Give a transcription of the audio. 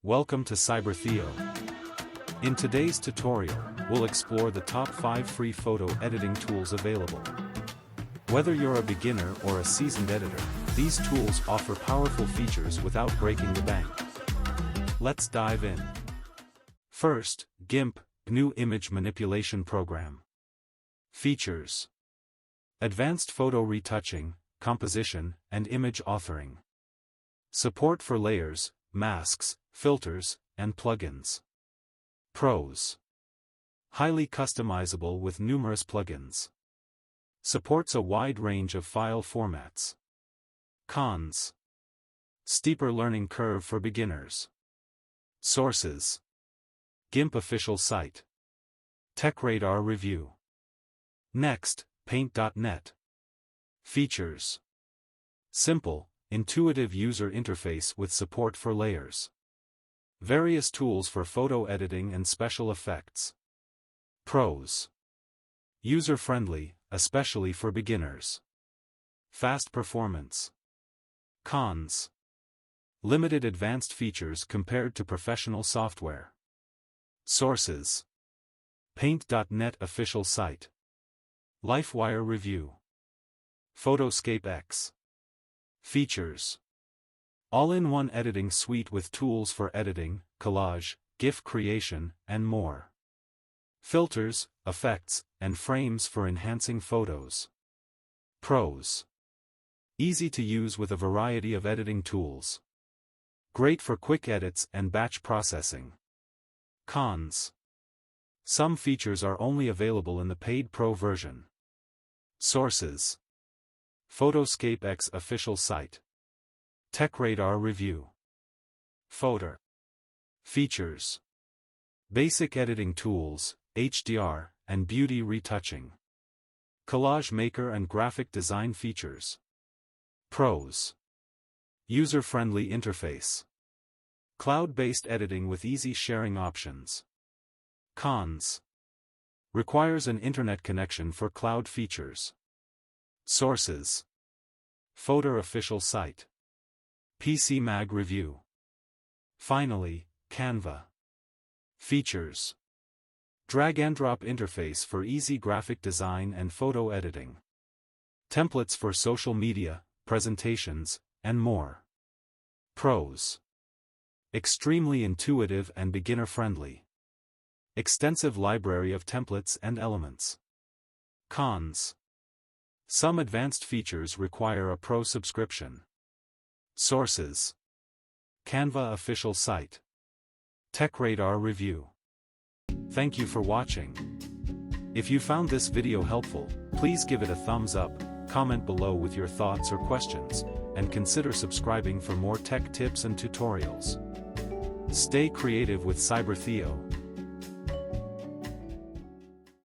Welcome to Cyber-Theo. In today's tutorial, we'll explore the top 5 free photo editing tools available. Whether you're a beginner or a seasoned editor, these tools offer powerful features without breaking the bank. Let's dive in. First, GIMP, GNU Image Manipulation Program. Features: advanced photo retouching, composition, and image authoring. Support for layers, masks, filters, and plugins. Pros: highly customizable with numerous plugins. Supports a wide range of file formats. Cons: steeper learning curve for beginners. Sources: GIMP official site. TechRadar review. Next, Paint.net. Features: simple, intuitive user interface with support for layers. Various tools for photo editing and special effects. Pros: user-friendly, especially for beginners. Fast performance. Cons: limited advanced features compared to professional software. Sources: Paint.net official site. Lifewire review. PhotoScape X. Features: all-in-one editing suite with tools for editing, collage, GIF creation, and more. Filters, effects, and frames for enhancing photos. Pros: easy to use with a variety of editing tools. Great for quick edits and batch processing. Cons: some features are only available in the paid Pro version. Sources: PhotoScape X official site. TechRadar review. Fotor. Features: basic editing tools, HDR, and beauty retouching. Collage maker and graphic design features. Pros: user-friendly interface. Cloud-based editing with easy sharing options. Cons: requires an internet connection for cloud features. Sources: Fotor official site. PCMag review. Finally, Canva. Features: drag-and-drop interface for easy graphic design and photo editing. Templates for social media, presentations, and more. Pros: extremely intuitive and beginner-friendly. Extensive library of templates and elements. Cons: some advanced features require a Pro subscription. Sources: Canva official site. TechRadar review. Thank you for watching. If you found this video helpful, please give it a thumbs up, comment below with your thoughts or questions, and consider subscribing for more tech tips and tutorials. Stay creative with Cyber-Theo.